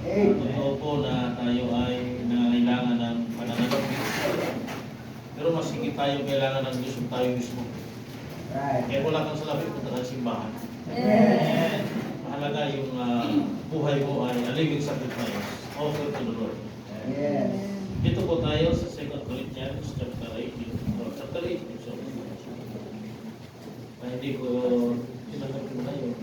Totoo po na tayo ay nangangailangan ng pananalapi. Pero mas higit tayo kailangan ng Diyos kung tayo mismo. Kaya wala kang salapi, punta ka sa simbahan. Mahalaga yung buhay mo ay a living sacrifice, offer to the Lord. Dito po tayo sa 2 Corinthians chapter 18. Chapter 18. So, hindi ko tinanggap ko na yung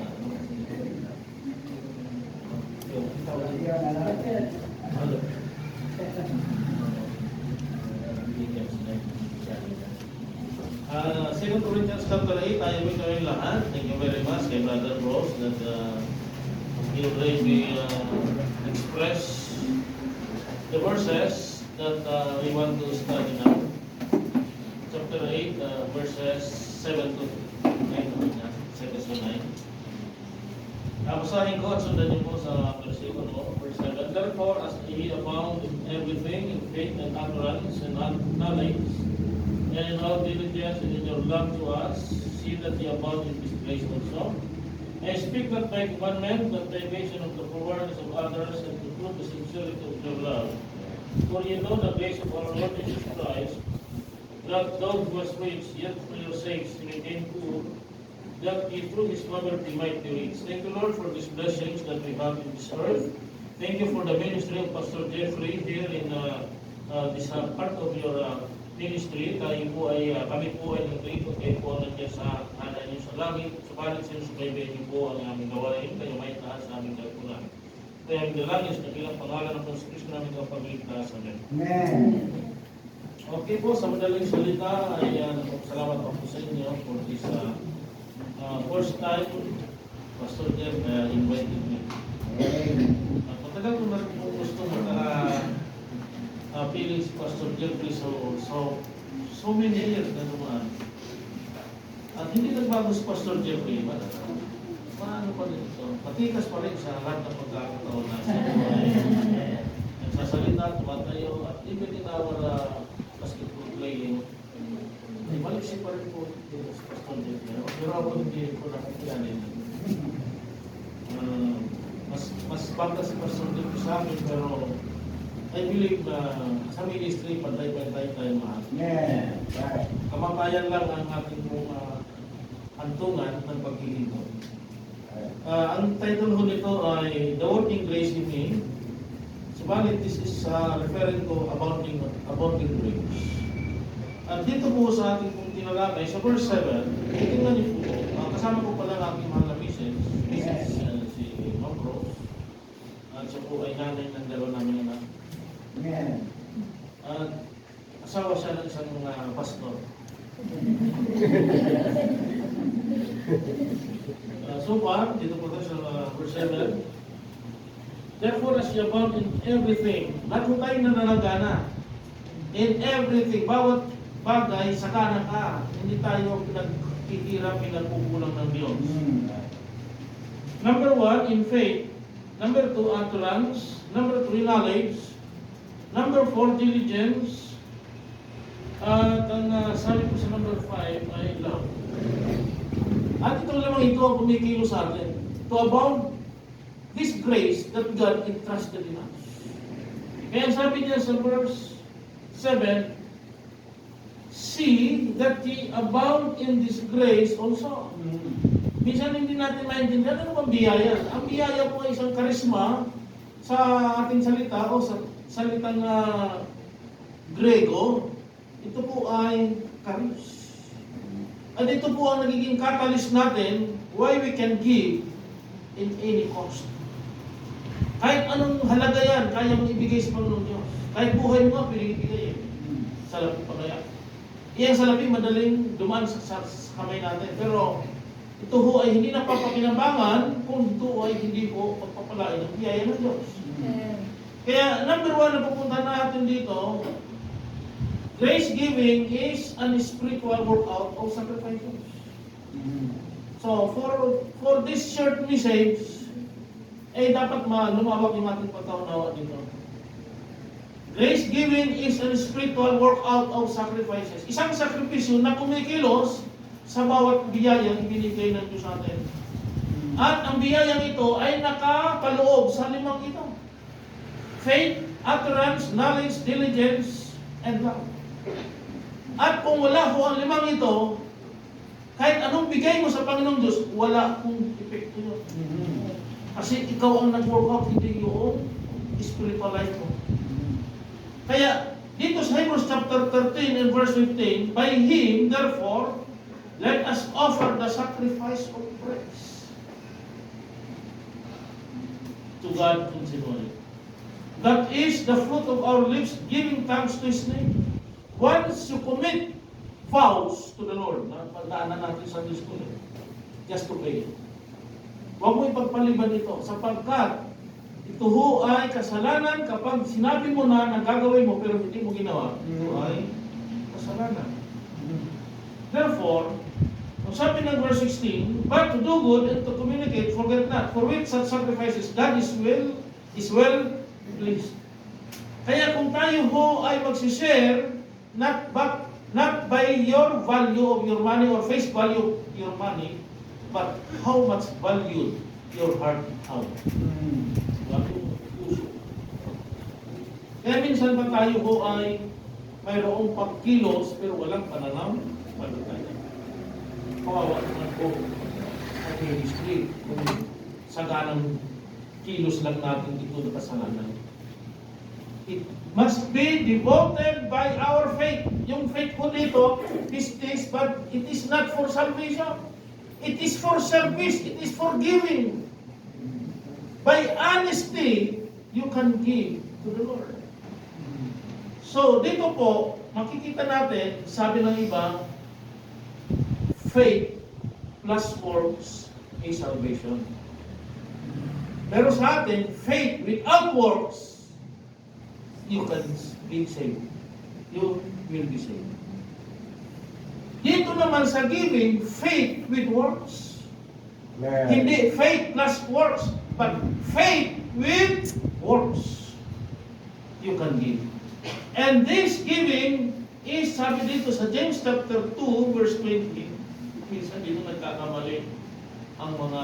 Second Corinthians chapter 8, tayo may kawin lahat. Thank you very much kay Brother Rose that he already express the verses that we want to study now. Chapter 8, verses 7 to 9. 7 to 9. Basahin ko at sundan niyo po sa versikulo, verse 7. Therefore, as ye abound in everything, in faith and utterance and knowledge, and in all diligence and in your love to us, see that ye abound in this grace also. I speak not by commandment, but by reason of the forwardness of others, and to prove the sincerity of your love. For ye know the grace of our Lord Jesus Christ, that though he was rich, yet for your sakes he became poor, that ye through his poverty might be rich. Thank you, Lord, for these blessings that we have in this earth. Thank you for the ministry of Pastor Jeffrey here in this part of your ministry. Tayo po ay, kami po ay nagtrito kayo po nandiyan sa kanan niyo sa langit. Subalit sinusubaybayan niyo po ang aming gawain. Kayo may taas sa aming kalpunan. Kaya ang dalangin sa dakilang pangalan ng Kristo namin ang pagligtas. Amen. Okay po, sa madaling salita ay salamat po sa inyo for this first time Pastor Jeff invited me. Matagal ko na rin po gusto feeling si Pastor Jeffrey so many years na naman. At hindi nagbago si Pastor Jeffrey. Paano pa rin ito? Patikas pa rin sa lahat ng pagkakataon natin. Nagsasalita, tumatayo, at even in our basketball playing, maliksi pa rin po si Pastor Jeffrey. Pero ako hindi ko nakikilanin. Mas bangga si Pastor Jeffrey sa amin, pero I believe na sa ministry, pantay-pantay tayo mahal. Kamatayan lang ang ating mga hantungan ng paglilingkod. Ang title ho nito ay The Working Grace in Me. Subalit, this is referring to abounding grace. At dito po sa ating pong tinalakay, sa verse 7, tingnan niyo po, kasama ko pala ng aking mahal na Mrs. Si Ma'am Rose. At siya po ay nanay ng dalawa namin anak. At asawa siya ng isang pastor. So far, dito po tayo sa verse 7. Therefore, as ye abound in everything, lahat po tayong nananagana. In everything, bawat bagay, sakana ka. Hindi tayo pinagkikira, pinagkukulang ng Diyos. Number 1, in faith. Number 2, utterance. Number 3, knowledge. Number 4, diligence. At ang sabi ko sa number 5 ay love. At ito lamang ito ang kumikilo sa atin. To abound this grace that God entrusted in us. Kaya sabi niya sa verse 7, see that ye abound in this grace also. Minsan hindi natin maintindihan ano bang biyaya. Ang biyaya po ay isang karisma sa ating salita o sa salitang Grego. Ito po ay charis. At ito po ang nagiging catalyst natin why we can give in any cost. Kahit anong halaga yan, kaya mong ibigay sa Panginoon Diyos. Kahit buhay mo, pinibigay yan. Salapi pa kaya. Iyang salapi madaling dumaan sa kamay natin. Pero ito ho ay hindi napapakinabangan kung ito ay hindi po pagpapalain ng biyaya ng Diyos. Kaya number 1 na pupunta natin dito, grace giving is an spiritual workout of sacrifices. So for this short message, dapat lumawak yung ating pagkaunawa dito. Grace giving is a spiritual workout of sacrifices. Isang sakripisyo na kumikilos sa bawat biyayang ibinigay ng Diyos sa atin. At ang biyayang ito ay nakapaloob sa 5 ito. faith, utterance, knowledge, diligence, and love. At kung wala ho ang limang ito, kahit anong bigay mo sa Panginoong Diyos, wala kong epekto yun. Kasi ikaw ang nag-workout, hindi yung spiritual life mo. Kaya, dito sa Hebrews chapter 13 and verse 15, by Him, therefore, let us offer the sacrifice of praise to God continually. That is the fruit of our lips, giving thanks to His name. Once you commit vows to the Lord, napagdaanan natin sa Diyos ko, just to pay. Huwag mo ipagpaliban ito, sapagkat ito ho ay kasalanan kapag sinabi mo na gagawin mo pero hindi mo ginawa. Ito ay kasalanan. Therefore, ang sabi ng verse 16, but to do good and to communicate, forget not, for with such sacrifices, God is well pleased. Kaya kung tayo ho ay magsishare, not by your value of your money or face value of your money, but how much valued your heart out. Kaya minsan pa tayo ho ay mayroong pagkilos pero walang pananaw, palataya. Kawawa naman po ang ministry kung saganang kilos lang natin dito na kasalanan. It must be devoted by our faith. Yung faith ko dito is this, but it is not for salvation. It is for service. It is for giving. By honesty, you can give to the Lord. So, dito po, makikita natin, sabi ng iba, faith plus works is salvation. Pero sa atin, faith without works, you can be saved. You will be saved. Dito naman sa giving, faith with works. Amen. Hindi faith plus works, but faith with works. You can give. And this giving is, sabi dito sa James chapter 2, verse 20, minsan dito nagkakamali ang mga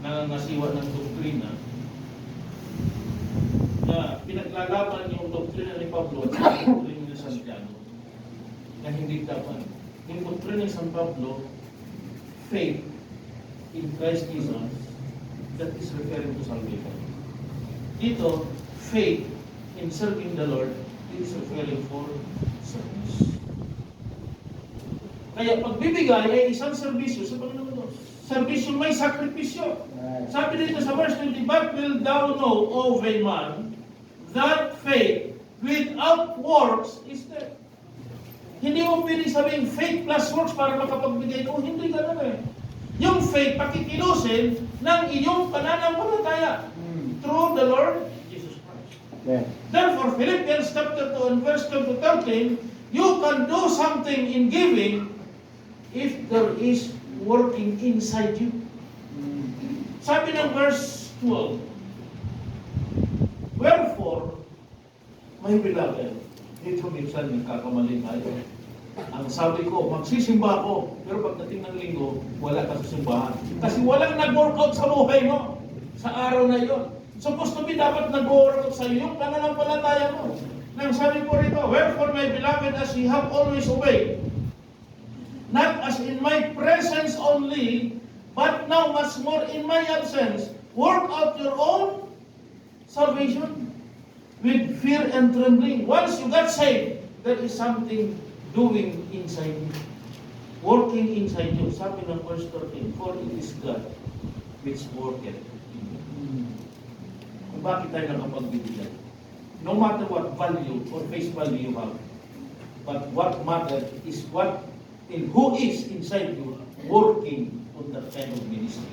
nangangasiwa ng doktrina na pinaglalaban yung doktrina ni Pablo at yung doktrina ni Santiago na hindi dapat. Yung doktrina ni San Pablo, faith in Christ Jesus, that is referring to salvation. Dito, faith in serving the Lord is referring for service. Kaya pagbibigay ay isang serbisyo sa Panginoon Diyos. Serbisyo may sakripisyo. Sabi dito sa verse 20, but will thou know, O vain man, that faith without works is dead. Hindi mo pwede sabihin faith plus works para makapagbigay ko. Hindi ganun eh. Yung faith, pakikilusin ng iyong pananampalataya through the Lord Jesus Christ. Yeah. Therefore, Philippians chapter 2 and verse 12 to 13, you can do something in giving if there is working inside you. Sabi ng verse 12, wherefore, my beloved, dito minsan nagkakamali tayo. Ang sabi ko, magsisimba ako, pero pagdating ng linggo, wala ka sa simbahan. Kasi walang nag-workout sa buhay mo sa araw na iyon. Supposed to be dapat nag-workout sa iyo yung pananampalataya mo. Nang sabi ko rito, wherefore, my beloved, as ye have always obeyed, not as in my presence only, but now much more in my absence, work out your own salvation with fear and trembling. Once you got saved, there is something doing inside you. Working inside you. Sabi ng verse 13, for it is God which worketh in you. Kung bakit tayo nakapagbibigay? No matter what value or face value you have, but what matters is what in who is inside you working on that kind of ministry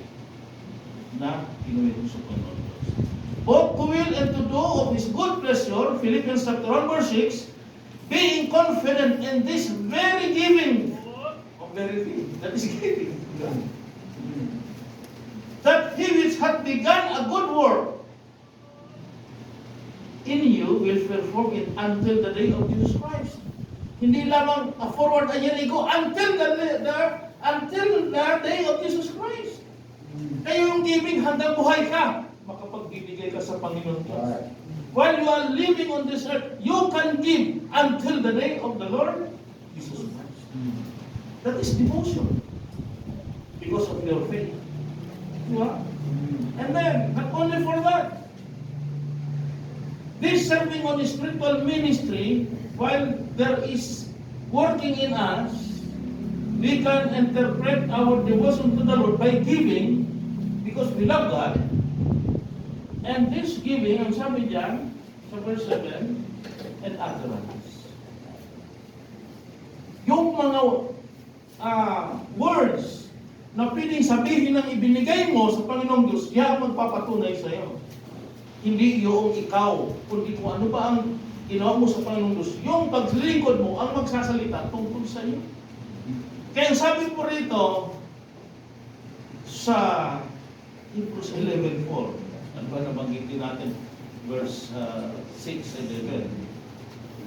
na pinuwit mo sa Panginoon. Both to will and to do of His good pleasure, Philippians chapter 1 verse 6, being confident in this very giving, of very thing, that is giving, that He which hath begun a good work in you will perform it until the day of Jesus Christ. Hindi lamang forward a year ago, until the day of Jesus Christ. Kaya yung giving, hanggang buhay ka, magbibigay ka sa Panginoon Diyos. Right. While you are living on this earth, you can give until the day of the Lord Jesus Christ. That is devotion. Because of your faith. Diba? And then, not only for that, this serving on spiritual ministry, while there is working in us, we can interpret our devotion to the Lord by giving because we love God. And this giving, ang sabi diyan, sa verse 7, and utterance. Yung mga words na pwedeng sabihin ng ibinigay mo sa Panginoong Diyos, yan ang magpapatunay sa iyo. Hindi yung ikaw, kundi kung ano ba ang ginawa mo sa Panginoong Diyos. Yung paglilingkod mo ang magsasalita tungkol sa iyo. Kaya sabi po rito sa Hebrews 11:4, ano ba nabanggitin natin? Verse 6 and 11.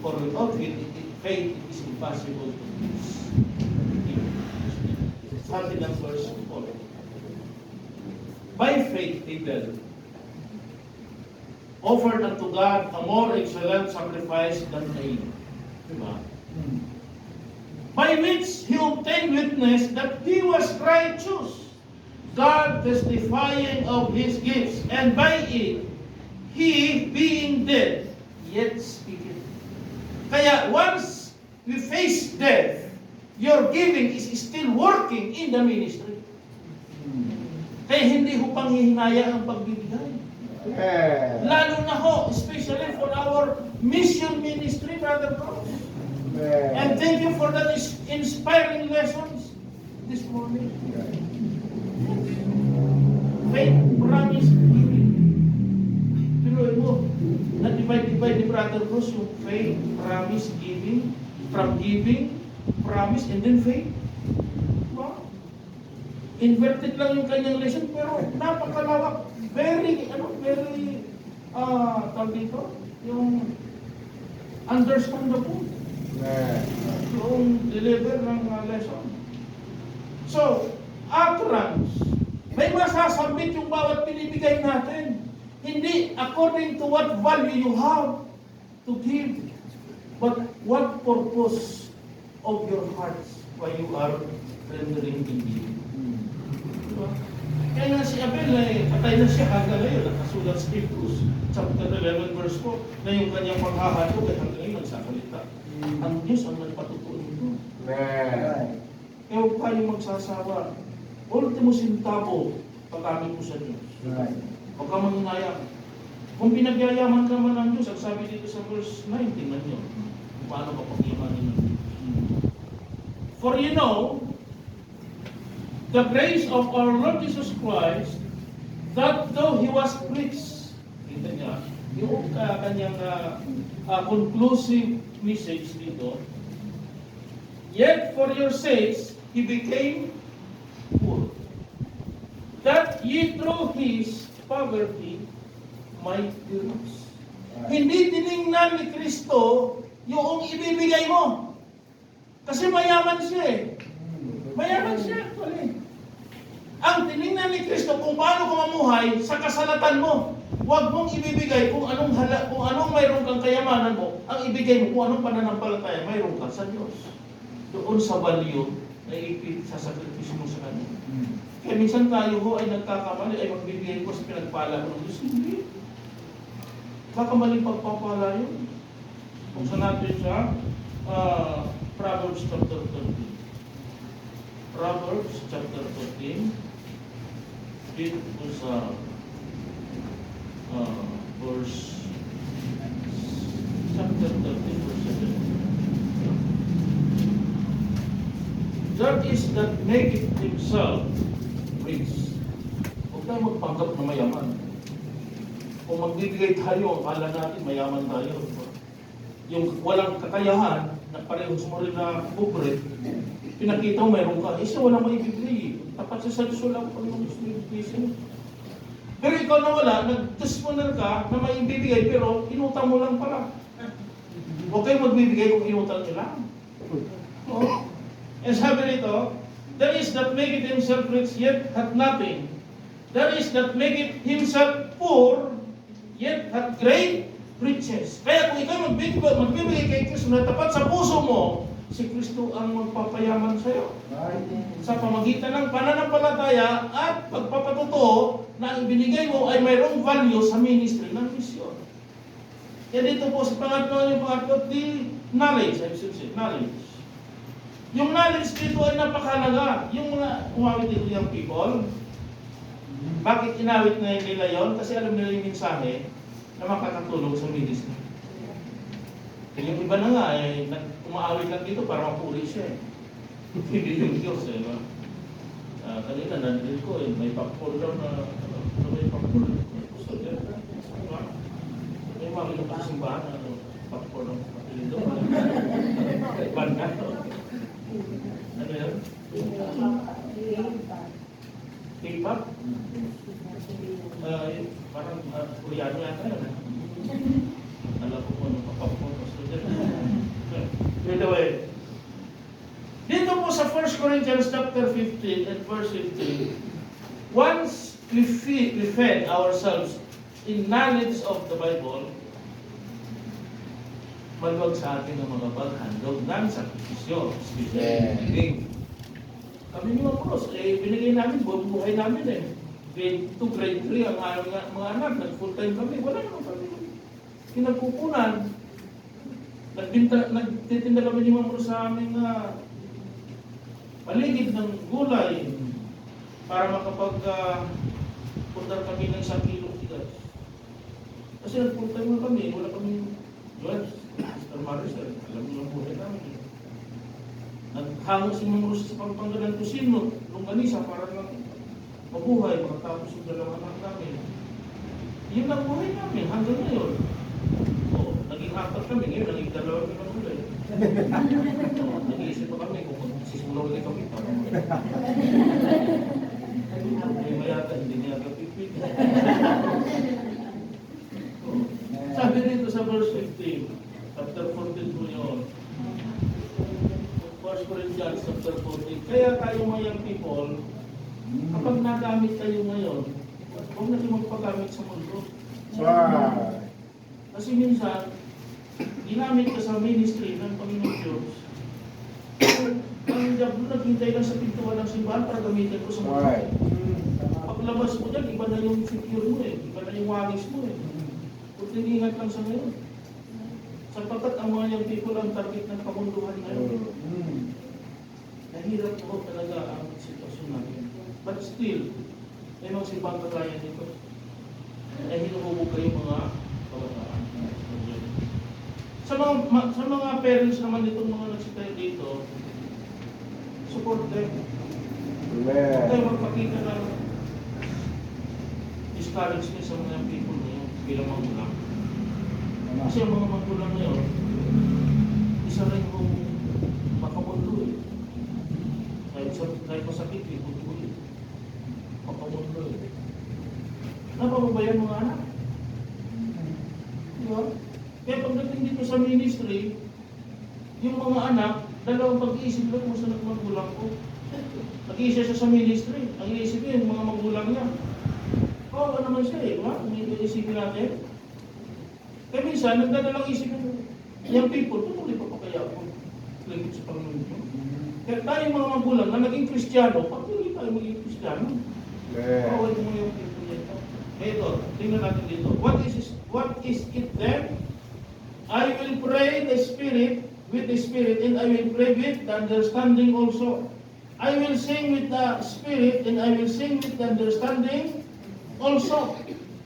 For without faith, it is impossible to please. Sabi ng verse 4. By faith, Abel offered unto God a more excellent sacrifice than Cain. Diba? By which he obtained witness that he was righteous, God testifying of his gifts, and by it, he being dead, yet speaketh. Kaya once we face death, your giving is still working in the ministry. Kaya hindi ho panghihinaya ang pagbibigay. Lalo na ho, especially for our mission ministry, Brother Cross. And thank you for that inspiring lessons this morning. Faith, promise, giving. Pinuhin mo, na-divide ni Brother Cross yung faith, promise, giving, from giving, promise, and then faith. Wow. Inverted lang yung kanyang lesson, pero napakalawak. Very, tawag dito, yung understandable. Yung deliver ng lesson. So, utterance. May masasambit yung bawat pinibigay natin. Hindi according to what value you have to give, but what purpose of your hearts while you are rendering in giving. Diba? Kaya nga si Abel patay na siya hanggang ngayon. Nakasulat sa Hebrews chapter 11 verse 4 na yung kanyang paghahatog ay hanggang ngayon nagsasalita. Ang Diyos ang nagpatutuin nito. Kaya huwag tayong magsasawa. Ultimo sintabo, pagkamit mo sa Diyos. Huwag kang manginayang. Kung pinagyayaman ka man ng Diyos, ang sabi dito sa verse 19 man yun, paano ka pag-imanin ng Diyos. For you know, the grace of our Lord Jesus Christ, that though He was rich, kita niya, yung kanyang conclusive message dito, yet for your sakes, He became poor, that ye through His poverty might be rich. Hindi tiningnan ni Kristo yung ibibigay mo. Kasi mayaman siya eh. Mayaman siya actually. Ang tiningnan ni Kristo kung paano ka mamuhay sa kasalatan mo. Huwag mong ibibigay kung anong mayroon kang kayamanan mo. Ang ibigay mo kung anong pananampalataya mayroon ka sa Diyos. Doon sa value na ipit-sasakripisyo mo sa Kanya. Kaya minsan tayo ho ay nagkakamali, ay magbibigay ko sa pinagpala ko ng Diyos. Hindi. Kakamaling pagpapala yun. Kung saan natin siya, Proverbs chapter 13. Proverbs chapter 13. Dito po sa verse chapter 13 verse 7. That is that maketh himself rich. Huwag tayo magpanggap na mayaman. Kung magbibigay tayo, akala natin mayaman tayo. Yung walang kakayahan, na parehos mo rin na pobre, pinakita mo mayroon ka, isa walang maibigay. Tapat sa Diyos walang Panginoon ibigay sa'yo. Pero ikaw na wala, nag-testimonial ka na maibibigay, pero inutang mo lang pala. Huwag kayo magbibigay kung inutang nyo lang. Oh. And sabi nito, there is that maketh himself rich yet hath nothing. There is that maketh himself poor yet had great riches. Kaya kung ikaw magbibigay kay Kristo na tapat sa puso mo, si Kristo ang magpapayaman sa iyo. Sa pamagitan ng pananampalataya at pagpapatotoo na ang ibinigay mo ay mayroong value sa ministry ng misyon. Kaya dito po sa pangatlo, the knowledge, I should say, knowledge. Yung knowledge dito ay napakahalaga. Yung mga umawit dito yung people, bakit inawit na nila yon? Kasi alam nila yung mensahe na makakatulong sa ministry. Kaya yung iba na nga, umaawit lang dito para mapuri siya. Hindi yung Diyos. Kanina, nandito ko, may pakpol daw na, may pakpol. Gusto niya. May mga ilang kasimbahan na pakpol ng kapilido. Banda. Ano yan? K-pop? Parang Koreano yata yun. Alam ko kung ano kapapon. By the way, dito po sa 1 Corinthians chapter 15 and verse 15, once we fed ourselves in knowledge of the Bible, maluwag sa atin ang mga paghandog ng sakripisyo, especially kami ni Mapros, binigay namin, buhay namin Grade 2, grade 3, ang mga anak, nag-full time kami, wala naman kami kinagkukunan. Nagtitinda kami ni Mapros sa aming paligid ng gulay para makapag-pundar kami ng 1 kilong tigas. Kasi nag-full time na kami, wala kami judge. Mr. Maricel, alam mo ang buhay namin. Naghango si Mang Rose sa pagpangga ng kusino, longganisa para lang mabuhay, makatapos yung dalawang anak namin. Yun ang buhay namin hanggang ngayon. Naging 4 kami, ngayon naging 2 kami ng gulay. Nag-iisip pa kami kung sisulaw ulit kami para may mayata, hindi niya kapipit. Sabi dito sa verse 15, chapter 14 po yun. 1 Corinthians chapter 14. Kaya tayo mayang people, kapag nagamit tayo ngayon, huwag natin magpagamit sa mundo. Kasi minsan, ginamit ka sa ministry ng Panginoon Diyos. Ang diablo naghintay lang sa pintuan ng simbahan para gamitin ko sa mundo. Paglabas mo dyan, iba na yung figure mo iba na yung wangis mo Kung tiningat lang sa ngayon. Sapagkat ang mga young people ang target ng kamunduhan ngayon. Nahirap po talaga ang sitwasyon natin. But still, may mga simbang kagaya nito. Hinububog kayo mga kabataan. Sa mga parents naman itong mga nagsitayo dito, support them. Huwag tayo magpakita ng discouragement sa mga people ngayon bilang magulang. Kasi ang mga magulang ngayon, isa rin kong makamundo Kahit masakit, butuloy. Makamundo Napababayan mga anak. Diba? Kaya pagdating dito sa ministry, yung mga anak, dalawang pag-iisip lang kung saan ang magulang ko. Nag-iisa siya sa ministry. Ang iisip niya, yung mga magulang niya. Ano naman siya Kung iisipin natin. Kaya minsan, nagdadalang isip yung people, tutuloy pa kaya ako lingkod sa Panginoon. Kaya tayong mga magulang na naging Kristiyano, patuloy tayo maging Kristiyano. Ito mo yung people nito. Ito, tingnan natin dito. What is it then? I will pray the Spirit with the Spirit, and I will pray with the understanding also. I will sing with the Spirit, and I will sing with the understanding also.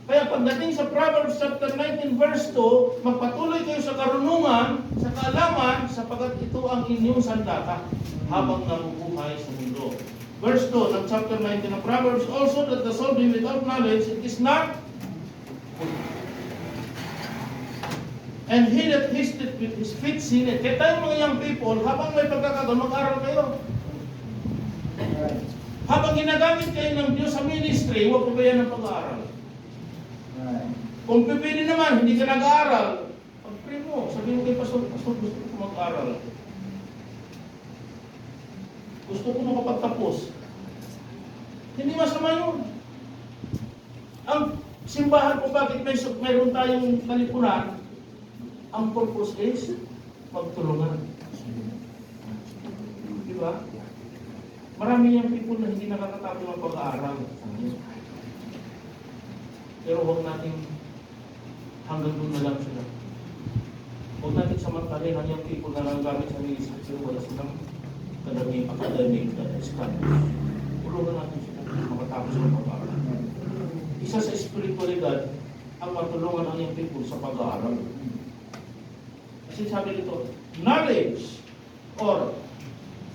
Kaya pagdating sa Proverbs chapter 19 verse 2, magpatuloy kayo sa karunungan, sa kaalaman, sapagkat ito ang inyong sandata habang nabubuhay sa mundo. Verse 2 ng chapter 19 ng Proverbs, also that the soul be without knowledge, it is not good. And he that hasteth with his feet sinneth. Kaya tayong mga young people, habang may pagkakataon, mag-aral kayo. Habang ginagamit kayo ng Diyos sa ministry, huwag pabayaan ng pag-aaral. Kung pipili naman, hindi ka nag-aaral, pag-pray mo, sabihin mo kay Pastor, gusto ko mag-aaral. Gusto ko makapagtapos. Hindi masama yun. Simbahan po bakit mayroon tayong kalipunan? Ang purpose is magtulungan. Di ba? Marami yung people na hindi nakakatapos ng pag-aaral. Pero huwag natin hanggang doon na lang sila. Huwag natin samantalin ang yung people na nanggamit sa ministry pero wala silang kadaming academic studies. Tulungan natin sila makatapos ng pag-aaral. Isa sa espiritualidad ang matulungan ang yung people sa pag-aaral. Kasi sabi dito, knowledge or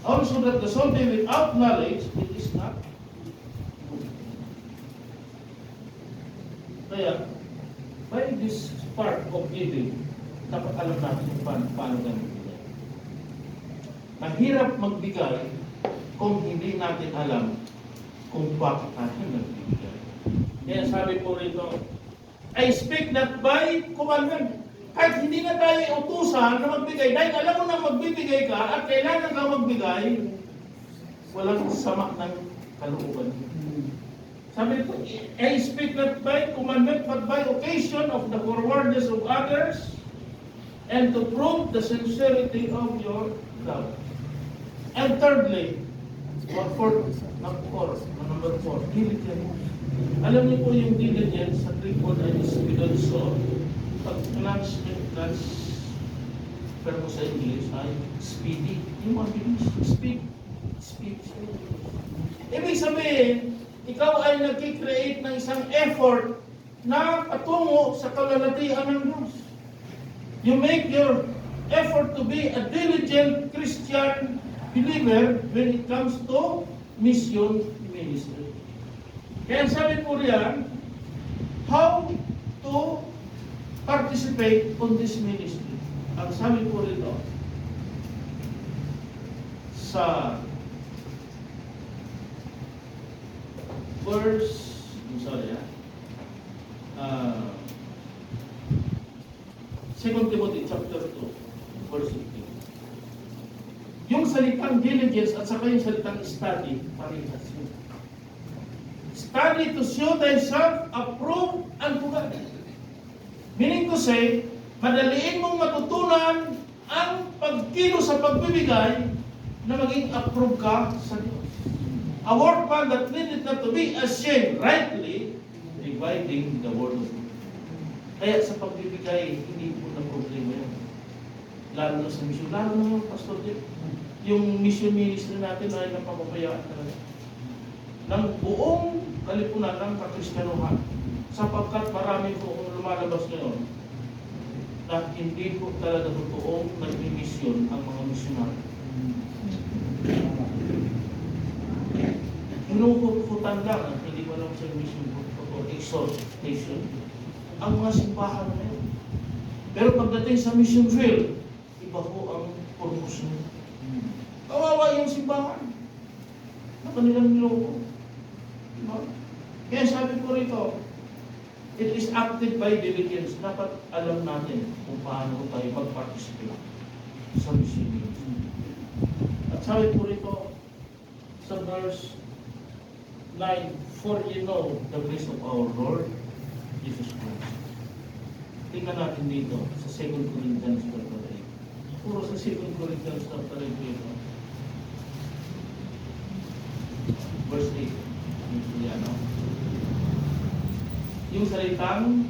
also that the soul be without knowledge, it is not good. Kaya, by this part of giving, dapat alam natin kung paano tayo magbigay. Mahirap magbigay kung hindi natin alam kung bakit natin nagbibigay. Kaya sabi po rito, I speak not by commandment. Kahit hindi na tayo utusan na magbigay, dahil alam mo na magbibigay ka at kailangan ka magbigay, walang sama ng kalooban. Sabi po, I speak not by commandment, but by occasion of the forwardness of others, and to prove the sincerity of your love. And thirdly, number four, diligence. Alam niyo po yung diligence sa Greek word ay spidolso. Pag class pero sa English ay speedy. Yung mabilis, speed. Ibig sabihin, ikaw ay nag-create ng isang effort na patungo sa kalalatian ng Diyos. You make your effort to be a diligent Christian believer when it comes to mission ministry. Kaya sabi po riyan, how to participate on this ministry. Ang sabi po rito, sa verse, sorry 2 Timothy chapter 2, verse 15. Yung salitang diligence at saka yung salitang study, parehas yun. Study to show thyself approved unto God. Meaning to say, madaliin mong matutunan ang pagkilo sa pagbibigay na maging approved ka sa Diyos. A workman that needed not to be ashamed, rightly dividing the word of God. Kaya sa pagbibigay, hindi po na problema yun. Lalo na sa mission. Lalo na Pastor Jeff, yung mission ministry natin ay napapabayaan talaga ng buong kalipunan ng kakristyanuhan, sapagkat marami po lumalabas ngayon na hindi po talaga totoong nag-mission ang mga misyonaryo. Hinuhukutan lang at hindi mo alam sa mission o exhortation ang mga simbahan na yun. Pero pagdating sa mission field, iba po ang purpose nyo. Kawawa yung simbahan na kanilang niloko. Diba? Kaya sabi ko rito, it is acted by diligence. Dapat alam natin kung paano tayo mag-participate sa mission. At sabi po rito sa verse 9, for you know the grace of our Lord Jesus Christ. Tingnan natin dito sa 2 Corinthians chapter 8. Puro sa 2 Corinthians chapter 8 dito. Verse 8. Yung salitang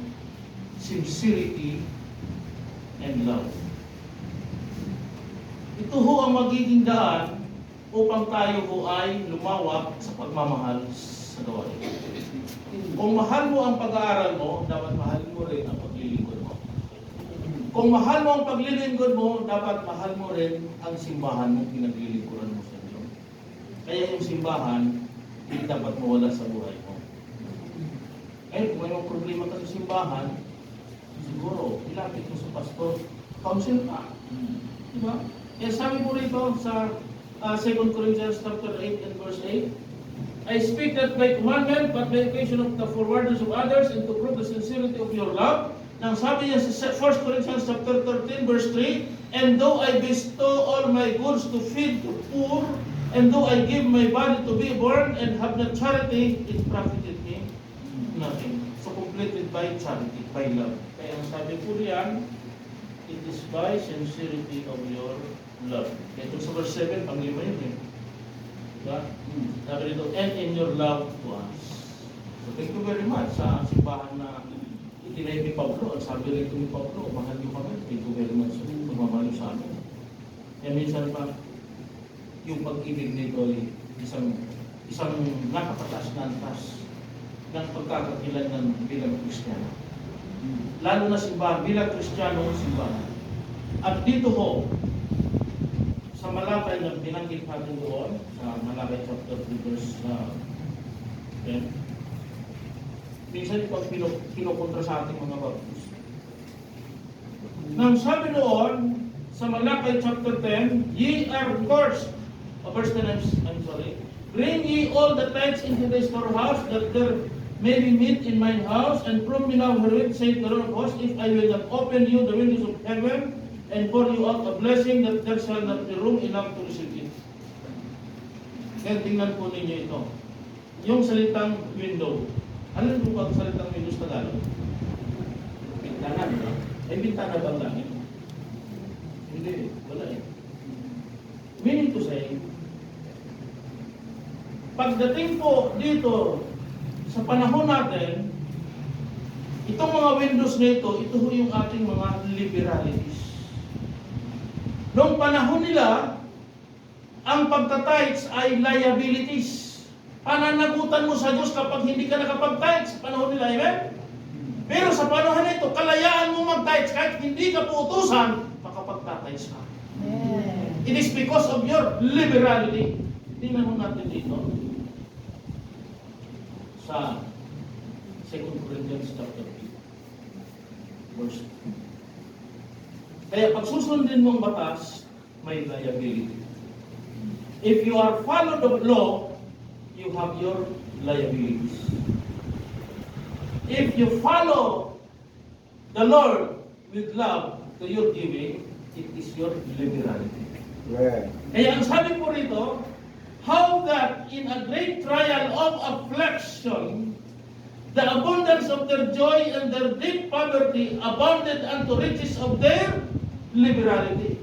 sincerity and love. Ito ho ang magiging daan upang tayo ho ay lumawak sa pagmamahal sa gawain. Kung mahal mo ang pag-aaral mo, dapat mahal mo rin ang paglilingkod mo. Kung mahal mo ang paglilingkod mo, dapat mahal mo rin ang simbahan mo, pinaglilingkuran mo sa Diyos. Kaya yung simbahan, hindi dapat mawala sa buhay mo. Eh, kung may mga problema ka sa simbahan, siguro, ilapit mo sa pastor, counsel ka. Diba? Kaya sabi po rito sa 2 Corinthians chapter 8 and verse 8, I speak not by commandment, but by occasion of the forwarders of others, and to prove the sincerity of your love. Nang sabi niya sa 1 Corinthians chapter 13 verse 3, and though I bestow all my goods to feed the poor, and though I give my body to be burned and have not charity, it profited me nothing. So completed by charity, by love. Kaya ang sabi po riyan, it is by sincerity of your love. Kaya ito sa verse 7, panglima yun eh. Diba? Sabi dito, and in your love to us. So thank you very much sa simbahan na itinay ni Pablo. Ang sabi rito ni Pablo, mahal niyo kami. Thank you very much. Pagmamahal niyo sa amin. Kaya minsan pa, yung pag-ibig nito ay isang nakapataas na antas ng pagkakakilanlan bilang Kristiyano. Lalo na simbahan, bilang Kristiyano simbahan. At dito ho, sa Malakay na binanggit natin doon, sa Malakay chapter 2 verse 10, minsan ipag kinukontra sa ating mga baptist. Nang sabi doon, sa Malakay chapter 10, ye are cursed. Verse 10, I'm sorry. Bring ye all the tithes into the storehouse, that there may be meat in mine house, and prove me now herein, saith the Lord of hosts, if I will not open you the windows of heaven, and pour you out a blessing, that there shall not be room enough to receive it. Kaya tingnan po ninyo ito. Yung salitang window. Alam mo ba ang salitang window sa Tagalog? Bintana, di ba? Ay, bintana ba ang langit? Hindi, wala eh. Meaning to say, pagdating po dito sa panahon natin, itong mga windows nito, ito ho yung ating mga liberalities. Noong panahon nila, ang pagtatites ay liabilities. Pananagutan mo sa Diyos kapag hindi ka nakapag-tites sa panahon nila, amen? Pero sa panahon nito, kalayaan mo mag-tites kahit hindi ka puutusan, makapag-tites ka. It is because of your liberality. Tingnan mo natin dito sa 2 Corinthians chapter 8 verse 2. Kaya pag susundin mo ang batas, may liability. If you are followed of law, you have your liabilities. If you follow the Lord with love to your giving, it is your liberality. Right. Kaya ang sabi po rito, how that in a great trial of affliction, the abundance of their joy and their deep poverty abounded unto riches of their liberality.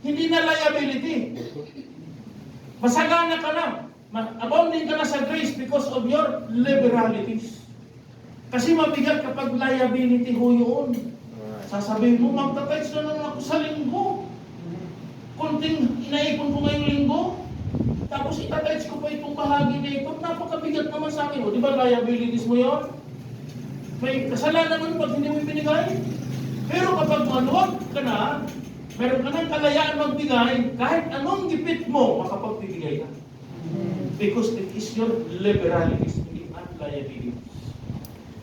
Hindi na liability. Masagana ka na. Abounding ka na sa grace because of your liberalities. Kasi mabigat kapag liability ho yun. Sasabihin mo, magtatites na naman ako sa linggo. Kunting inaipon ko ngayong linggo. Tapos itatites ko pa itong bahagi na ito. Napakabigat naman sa akin. O, di ba liabilities mo yun? May kasalanan naman pag hindi mo ibinigay. Pero kapag maluwag ka na, meron ka ng kalayaan magbigay, kahit anong gipit mo, makapagbibigay ka. Because it is your liberalities, hindi ang liabilities.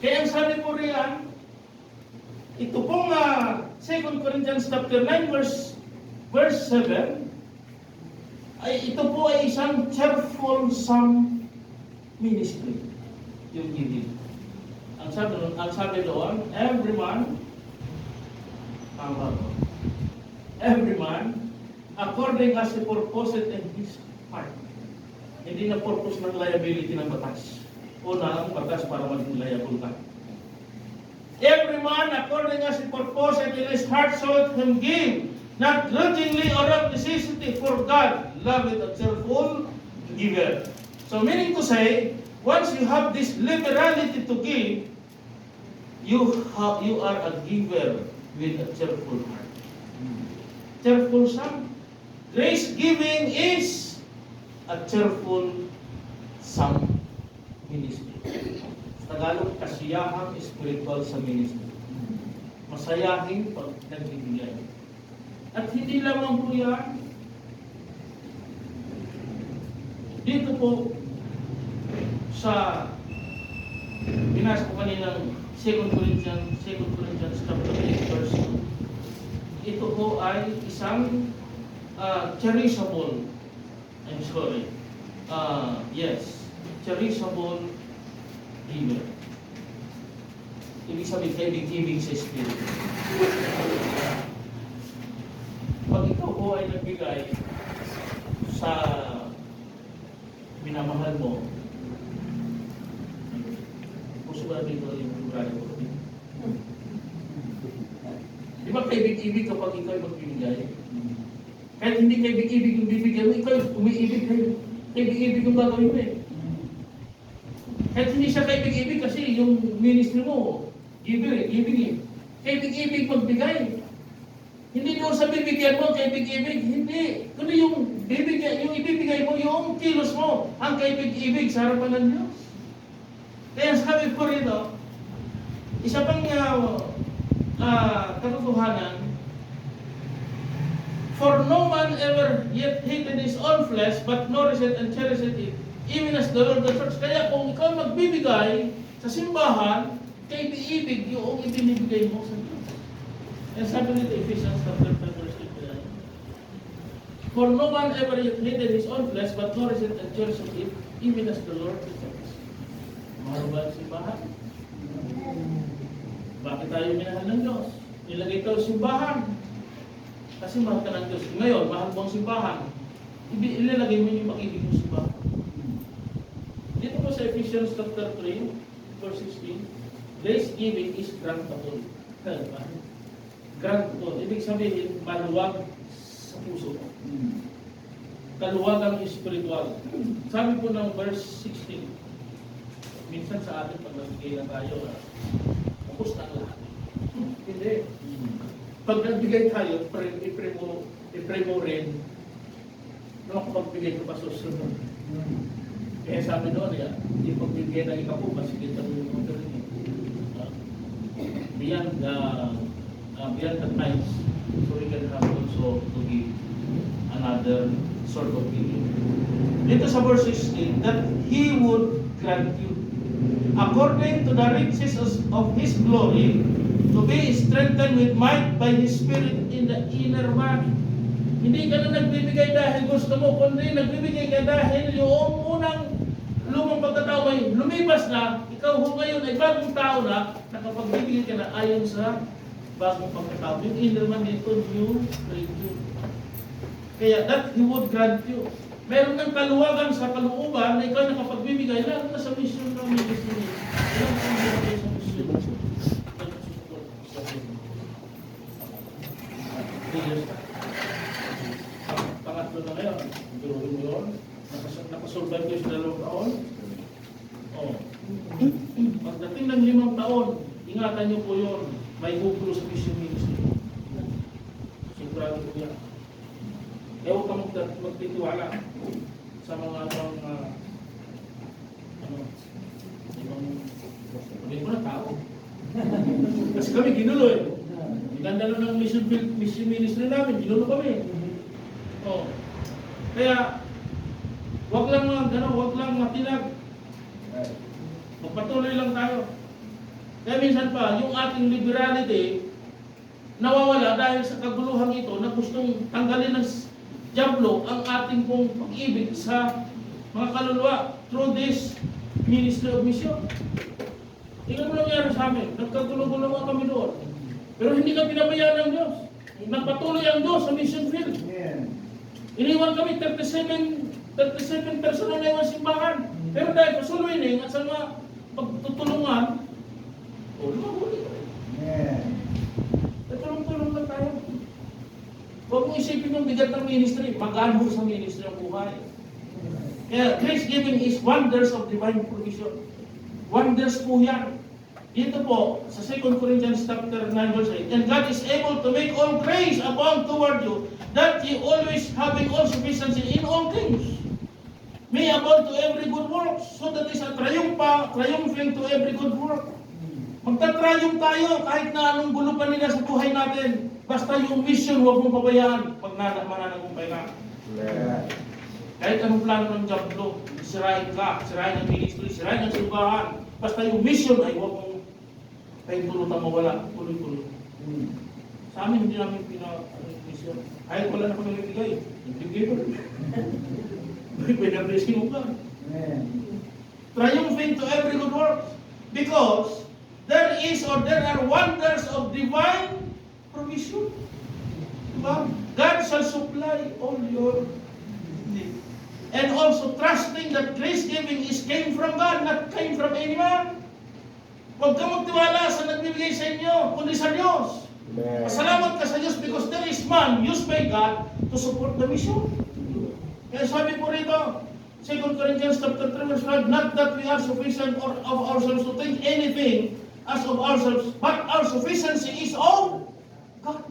Kaya ang sabi ko riyan, ito pong 2 Corinthians chapter 9 verse 7, ito po ay isang cheerful sum ministry, yung giving. Ang sabi doon, every man, according as he purposed in his heart. Hindi na purpose ng liability ng batas. Una, ang batas para maging liable ka. Every man, according as he purposed in his heart, so let him give, not grudgingly or of necessity, for God loveth a cheerful giver. So meaning to say, once you have this liberality to give, you are a giver with a cheerful heart. Cheerful sum. Grace giving is a cheerful sum ministry. Sa Tagalog, kasiyahang spiritual sa ministry. Masayahin pag nagbibigay. At hindi lamang po yan. Dito po sa binasa ko kaninang 2 Corinthians chapter 8 verse 2. Ito po ay isang cherishable, cherishable giver. Ibig sabihin kayo ibig sa Espiritu. Pag ikaw po ay nagbigay sa minamahal mo, puso ba dito yung Brother Rodney? Di ba kaibig-ibig kapag ikaw ay magbibigay? Kahit hindi kaibig-ibig yung bibigyan mo, ikaw umiibig kayo. Kaibig-ibig yung gagawin mo eh. Kahit hindi siya kaibig-ibig kasi yung ministry mo, giving eh. Kaibig-ibig magbigay. Hindi doon sa bibigyan mo, kaibig-ibig. Hindi. Kundi yung ibibigay mo, yung kilos mo, ang kaibig-ibig sa harapan ng Diyos. Kaya sabi ko rito, isa pang katotohanan, for no man ever yet hated his own flesh, but nourished and cherished it, even as the Lord the church. Kaya kung ikaw magbibigay sa simbahan, kaibig-ibig yung ibinibigay mo sa Diyos. And sabi nito, Ephesians chapter 5 verse 8. For no man ever yet hated his own flesh, but nourished and cherished it, even as the Lord the church. Mahal ba ang simbahan? Bakit tayo minahal ng Diyos? Nilagay tayo sa simbahan. Kasi mahal ka ng Diyos. Ngayon, mahal mo ang simbahan. Ilalagay mo yung pag-ibig mo sa simbahan. Dito po sa Ephesians chapter 3, verse 16, grace giving is grantable. Grantable. Ibig sabihin, maluwag sa puso. Kaluwagang espiritual. Sabi po ng verse 16, minsan sa atin pag nagbigay na tayo, tapos na lahat. Hindi. Pag nagbigay tayo, i-pray mo rin, pagbigay ko pa susunod. Kaya sabi doon, hindi pagbigay na ikaw po, masigit ang mga rin. Beyond the times, so we can have also to give another sort of giving. Dito sa verse 16, that He would grant you, according to the riches of His glory, to be strengthened with might by His Spirit in the inner man. Hindi ka na nagbibigay dahil gusto mo, kundi nagbibigay ka dahil yung unang lumang pagkatao ay lumipas na, ikaw ho ngayon ay bagong tao na, nakapagbibigay ka na ayon sa bagong pagkatao. Yung inner man nito, new creature. Kaya that He would grant you. Meron ng kaluwagan sa kalooban na ikaw nakapagbibigay, lalo na sa mission ng ministry. Ilang pagbibigay sa mission. Pangatlo na ngayon, biruin mo yun. Nakasurvive kayo sa 2 taon. Pagdating ng 5 taon, ingatan nyo po yun. May gugulo sa mission ministry. Sigurado po yan. Kaya huwag ka magtitiwala sa mga ibang mo na tao. Kasi kami ginulo eh. Ganda ng mission ministry namin, ginulo kami. Kaya wag lang matinag. Magpatuloy lang tayo. Kaya minsan pa, yung ating liberality nawawala dahil sa kaguluhan ito na gustong tanggalin ng Diablo ang ating pong pag-ibig sa mga kaluluwa through this ministry of mission. Tingnan mo nangyari sa amin, nagkagulo-gulo nga kami doon. Pero hindi ka pinabayaan ng Diyos. Nagpatuloy ang Diyos sa mission field. Iniwan kami 37 personal na iwan simbahan. Pero dahil pasuluin at sa mga pagtutulungan, lumahuli ka rin. Tulong-tulong lang tayo. Huwag mong isipin yung bigat ng ministry. Magaan mo sa ministry ang buhay. Kaya grace giving is wonders of divine provision. Wonders po yan. Dito po, sa 2 Corinthians chapter 9 verse 8, and God is able to make all grace abound toward you, that ye always having all sufficiency in all things, may abound to every good work, so that is a triumphing to every good work. Magta-triumph tayo kahit na anong gulo pa nila sa buhay natin. Basta yung mission, huwag mong pabayaan pag mananagumpay ka. Kahit anong plano ng Diablo, sirain ka, sirain ang ministry, sirain ang simbahan. Basta yung mission ay huwag mong kahit tulutang mawala, tuloy-tuloy. Sa amin, hindi namin mission. Kahit wala na kami nagbigay, nagbigay pa rin. Pinablessing mo ka. Triumphing to every good work. Because there are wonders of divine provision. Diba? God shall supply all your needs. And also trusting that grace giving came from God, not came from any man. Huwag ka magtiwala sa nagbibigay sa inyo, kundi sa Diyos. Pasalamat ka sa Diyos because there is man used by God to support the mission. Kaya sabi po rito, 2 Corinthians chapter 3 verse 5, not that we are sufficient of ourselves to think anything as of ourselves, but our sufficiency is of God.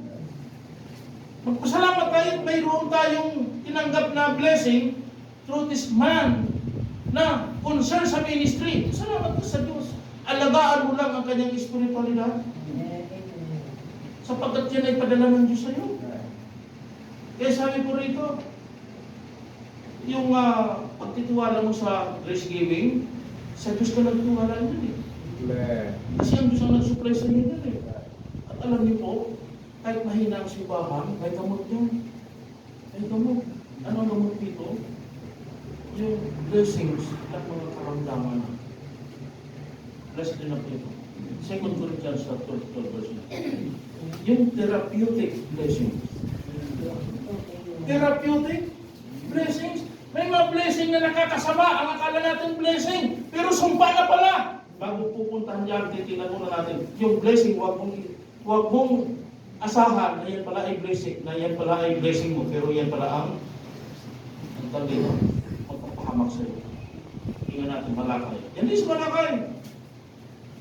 Magpasalamat tayo at mayroon tayong tinanggap na blessing through this man na concern sa ministry. Salamat ka sa Diyos. Alagaan mo lang ang kanyang espiritualidad. Sapagkat yan ay padala ng Diyos sa iyo. Kaya sabi po rito, yung pagtitiwala mo sa grace giving, sa Diyos ka nagtitiwala yun eh. Kasi ang Diyos ang nag-supply sa inyo yun eh. At alam niyo po, kahit mahina ang simbahan, may gamot yun. May gamot. Ano ang gamot dito? Yung blessings at mga karamdaman. Blessed din na po ito. 2 Corinthians 12 verse 9. Yung therapeutic blessings. Therapeutic blessings. May mga blessing na nakakasama. Ang akala natin blessing. Pero sumpa na pala. Bago pupuntahan dyan, titingnan muna natin. Yung blessing, huwag mong asahan na yan pala ay blessing. Na yan pala ay blessing mo. Pero yan pala ang tawag dito, magpapahamak sa iyo. Tingnan natin, Malakay. Yan din sa Malakay.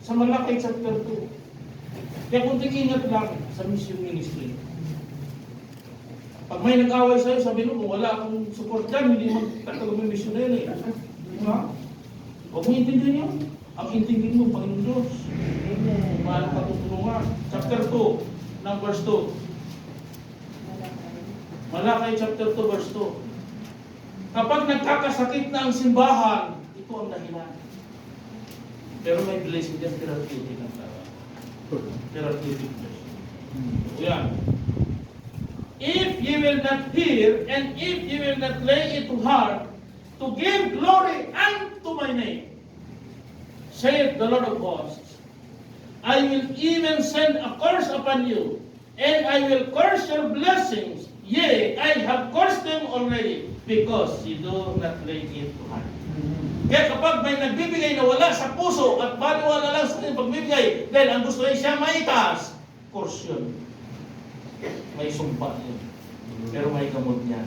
Sa Malakay chapter 2. Kaya kunting ingat lang sa mission ministry. Pag may nag-away sa'yo, sabi mo, kung wala akong support dyan, hindi magtatagod ng mission na yun eh. Diba? Huwag mo intindihin yun. Ang intindihin mo, Panginoon Diyos. Mahal ka tutulungan. Chapter 2, ng verse 2. Malakay chapter 2, verse 2. Kapag nagkakasakit na ang simbahan, ito ang dahilan. Pero may blessing din, therapeutic ang tawag. Therapeutic blessing. Yan. If ye will not hear, and if ye will not lay it to heart, to give glory unto my name, saith the Lord of hosts, I will even send a curse upon you, and I will curse your blessings. Yea, I have cursed them already, because you do not lay it to heart. Kaya kapag may nagbibigay na wala sa puso at baliwala lang sa kanyang pagbibigay, dahil ang gusto ay siya maitaas, curse yun. May sumpa yun. Pero may gamot niya.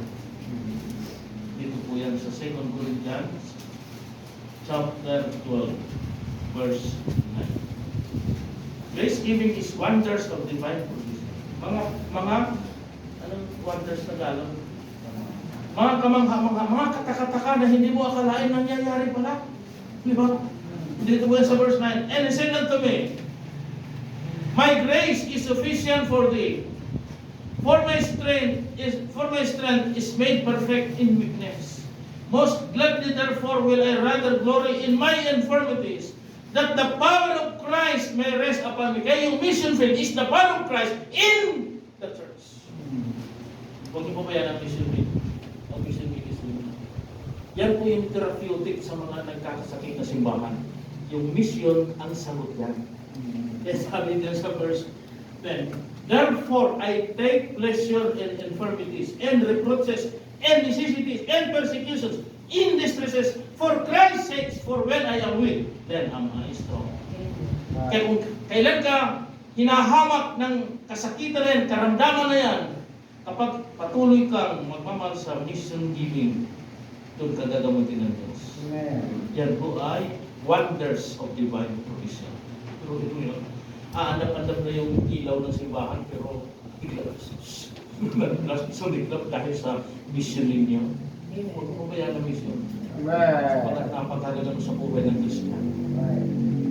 Dito po yan sa 2 Corinthians chapter 12 verse 9. Grace giving is wonders of divine provision. Mga anong wonders na galang? Mga kamangha-mangha, mga katakataka na hindi mo akalain nangyayari pala. Di ba? Dito po yan sa verse 9. And he said unto me, my grace is sufficient for thee. For my strength is made perfect in weakness. Most gladly therefore will I rather glory in my infirmities, that the power of Christ may rest upon me. Kaya yung mission field is the power of Christ in the church. Huwag niyo po ba yan ang mission field? Ang mission ministry. Yan po yung therapeutic sa mga nagkakasakit na simbahan. Yung mission ang sagot yan. Kaya sabi niya sa verse 10, therefore I take pleasure in infirmities and reproaches and necessities and persecutions in distresses for Christ's sake, for when I am weak, then am I strong. Kaya kung kailan ka hinahamak ng kasakitan na yan, karamdaman na yan, kapag patuloy kang magmamahal sa mission giving, doon ka gagamutin ng Diyos. Yan po ay wonders of divine provision. Pero ito yun, aanap-andap na yung ilaw ng simbahan, pero bigla suliklap dahil sa mission ninyo. Huwag mo ba yan ang mission? Napakalaga mo sa buhay ng Diyos niya.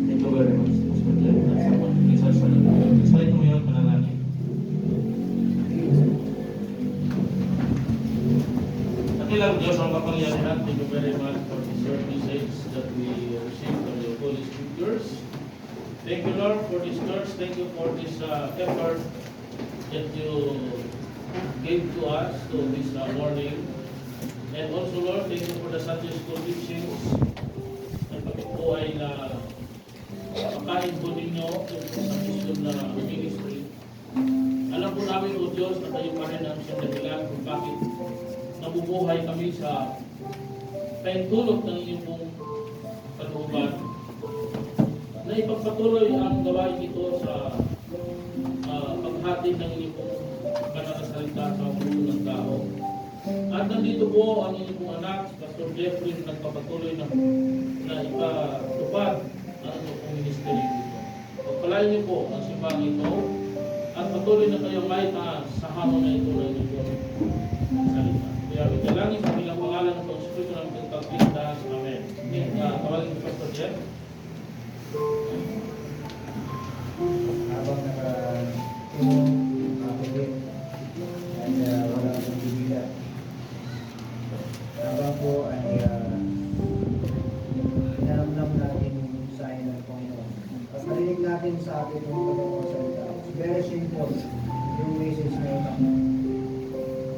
Thank you very much. Salita mo yun, manalangin. Nakilang Diyos ang kapangyarihan. Thank you very much for this short message that we received from the Holy Scriptures. Thank you, Lord, for this church. Thank you for this effort that you gave to us to this morning. And also, Lord, thank you for the Sunday school teachings. At kami po ay pakain po ninyo sa mission na ministry. Alam po namin, O Diyos, na kayo pa rin ang siyang dahilan kung bakit nabubuhay kami sa pahintulot ng inyong pong kalooban. Na na ipagpatuloy ang gawain ito sa paghatid ng inyong banal na salita sa puso ng tao. At nandito po ang inyong anak, si Pastor Jeffrey, na nagpapatuloy na ipatupad ang inyong ministry dito. Pagpalain niyo po ang simbahan ito at patuloy na kayong may taas sa hamon na ito na inyong salita. Kaya dalangin sa bilang pangalan ng Espiritu ng Pagpagpindas. Amen. Tawagin ni Pastor Jeff. Habang nakatingin kapatid at wala akong bibigat, habang po ay inaramdam natin yung sign ng Panginoon. Pag narinig natin sa atin yung Panginoon salita, it's very simple yung message na ito.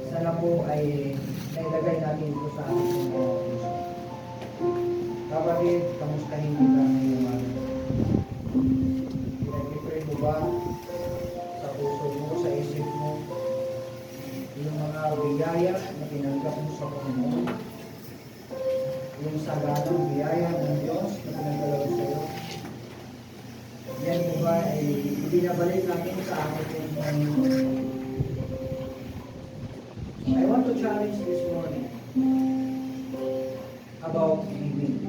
Sana po ay nailagay natin ito sa ating mga puso. Kapatid, kamustahin kita ngayong araw? Pinag-pray mo ba sa puso mo, sa isip mo, yung mga biyaya na pinanggap mo sa Panginoon, yung saganang biyaya ng Diyos na pinagdala sa iyo? Yan mo ba ay ibinabalik natin sa ating Panginoon? I want to challenge this morning about giving.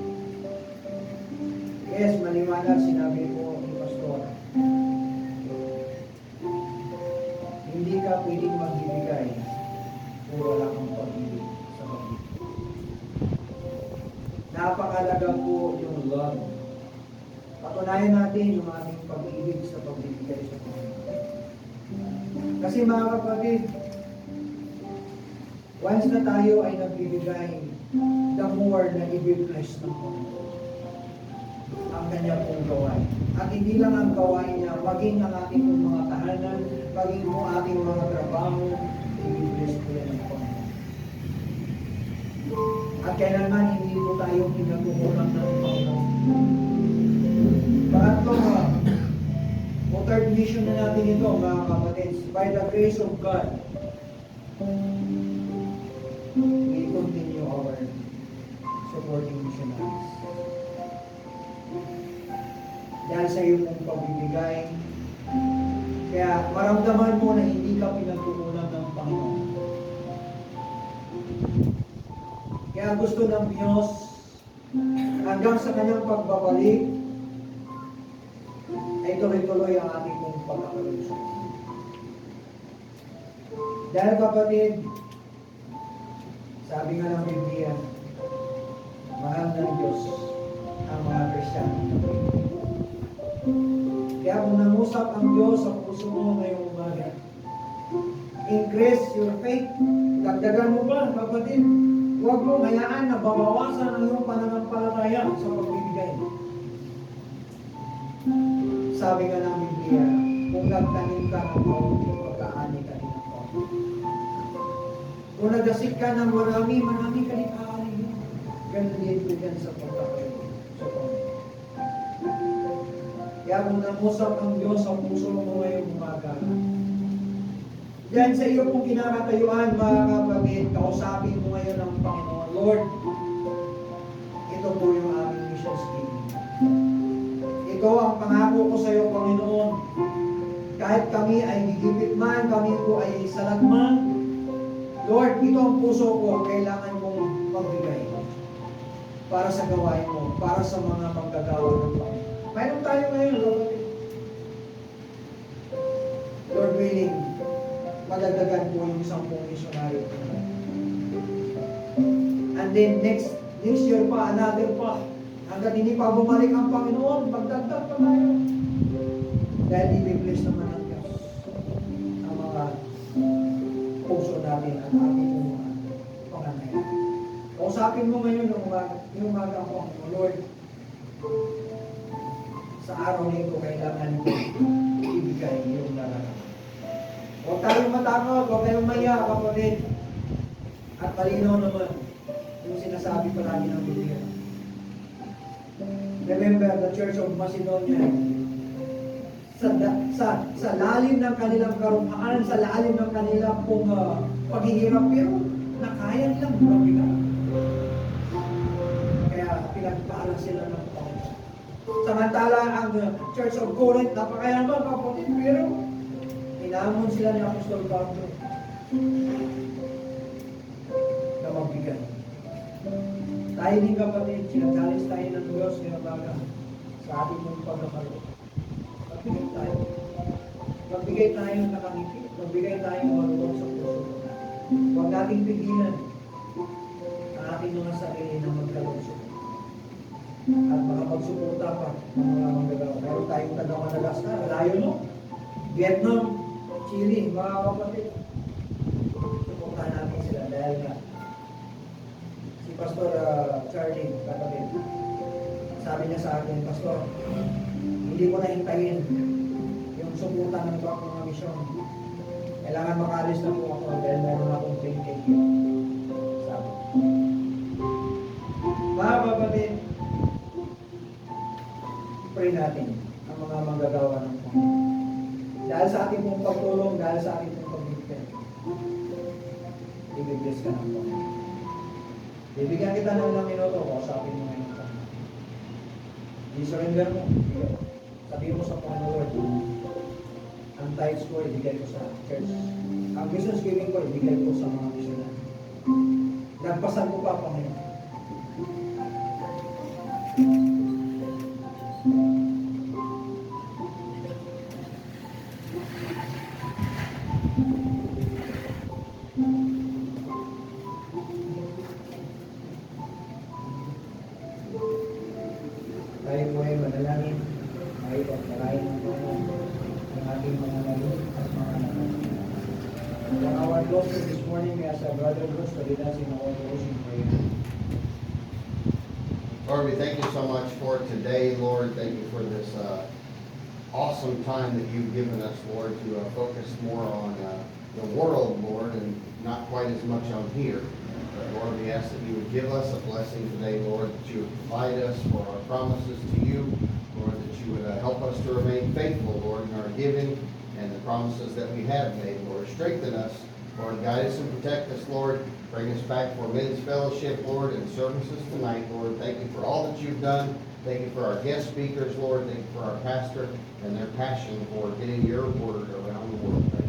Yes, maliwanag sinabi ko ni Pastor. Hindi ka pwedeng magbibigay kung wala kang pag-ibig sa pag-ibig. Napakalaga po yung love. Patunayan natin yung ating pag-ibig sa pagbibigay sa Panginoon. Kasi mga kapatid, once na tayo ay nagbibigay, the more na i-bless ng Panginoon ang kanya pong gawain. At hindi lang ang gawain niya, maging ang ating mga tahanan, maging po ating mga trabaho, i-bless po yan ng Panginoon. At kailangan hindi po tayo pinagkukulang ng Panginoon. Pangatlo, o third mission na natin ito, mga kapatid, by the grace of God, we continue our supporting missionaries. Dahil sa iyo mong pagbibigay, kaya maramdaman mo na hindi ka pinagkukunan ng Panginoon. Kaya gusto ng Diyos, hanggang sa kanyang pagbabalik, ay tuloy-tuloy ang ating mong pagkakalusok. Dahil kapatid, sabi nga ng Biblia, mahal ng Diyos ang mga Kristiyano. Kaya kung nangusap ang Diyos sa puso mo ngayong umaga, increase your faith. Dagdagan mo ba, kapatid? Huwag mo hayaan na babawasan ang iyong pananampalataya sa pagbibigay. Sabi nga ng Biblia, kung nagtanim ka ng kaunti, pagkaani ka din ng kaunti. Kung nagasik ka ng marami, marami ka din kaani. Ganun din po yan sa pagkakain. Kaya kung nangusap ang Diyos sa puso mo ngayong umaga, yan sa iyo pong kinakatayuan, mga kapatid, kausapin mo ngayon ang Panginoon. Lord, ito po yung aming mission statement. Ito ang pangako ko sa iyo, Panginoon. Kahit kami ay gigipit man, kami po ay salat man, Lord, ito ang puso ko, kailangan mong magbigay para sa gawain mo, para sa mga manggagawa ng Panginoon. Mayroon tayo ngayon, kapatid. Lord willing, madagdagan po yung 10 missionary. And then next year pa, another pa. Hanggang hindi pa bumalik ang Panginoon, magdagdag pa tayo. Dahil i-bless naman ang Diyos ang mga puso natin at ating mga panganayan. Kausapin mo ngayon yung umaga ko, Lord, sa araw na ito, kailangan ko ibigay yung nararamdaman. Huwag tayong matakot, huwag tayong maya, kapatid. At malinaw naman yung sinasabi palagi ng Biblia. Remember, the Church of Macedonia, sa lalim ng kanilang karunaan, sa lalim ng kanilang paghihirap, pero nakaya nilang mabigat. Kaya pinagpaalan sila ng Panginoon. Samantala ang Church of Corinth, napakayaman kapatid, pero hinamon sila ni Apostol Pablo na magbigay. Tayo din kapatid, sinachallenge tayo ng Diyos kaya baga sa ating mong pagkakalo. Magbigay tayo. Magbigay tayo ng nakangiti. Magbigay tayo ng marunong sa puso. Huwag nating pigilan ang ating mga sarili na magkalungsod. At makapagsuporta pa ng mga manggagawa. Meron tayong taga-Madagascar, malayo no? Vietnam, Chile, mga kapatid. Suportahan natin sila dahil nga si Pastor Charlie, kapatid, sabi niya sa akin, Pastor, hindi ko na hintayin yung suporta ng ibang mga misyon. Kailangan makaalis na po ako dahil meron akong 10K. Sabi. Mga kapatid, pray natin ang mga manggagawa ng Panginoon. Dahil sa ating pong pagtulong, dahil sa ating pong pagbibigay, i-bless ka ng Panginoon. Bibigyan kita ng ilang minuto, kausapin mo ngayon ng Panginoon. I-surrender mo. Sabihin mo sa Panginoon, Lord, ang tithes ko, ibigay ko sa church. Ang missions giving ko, ibigay ko sa mga missionan. Nagpasan ko pa, Panginoon. Tayo po ay manalangin. Ay pagkarain ng Panginoon ng ating mga nalulog at mga nalulog. For our closing this morning, we ask our brother Bruce to lead us in our closing prayer. Lord, we thank you so much for today, Lord. Thank you for this awesome time that you've given us, Lord, to focus more on the world, Lord, and not quite as much on here. But Lord, we ask that you would give us a blessing today, Lord, that you would provide us for our promises to you, Lord, that you would help us to remain faithful, Lord, in our giving and the promises that we have made, Lord. Strengthen us, Lord, guide us and protect us, Lord. Bring us back for men's fellowship, Lord, and services tonight, Lord. Thank you for all that you've done. Thank you for our guest speakers, Lord. Thank you for our pastor and their passion for getting your word around the world.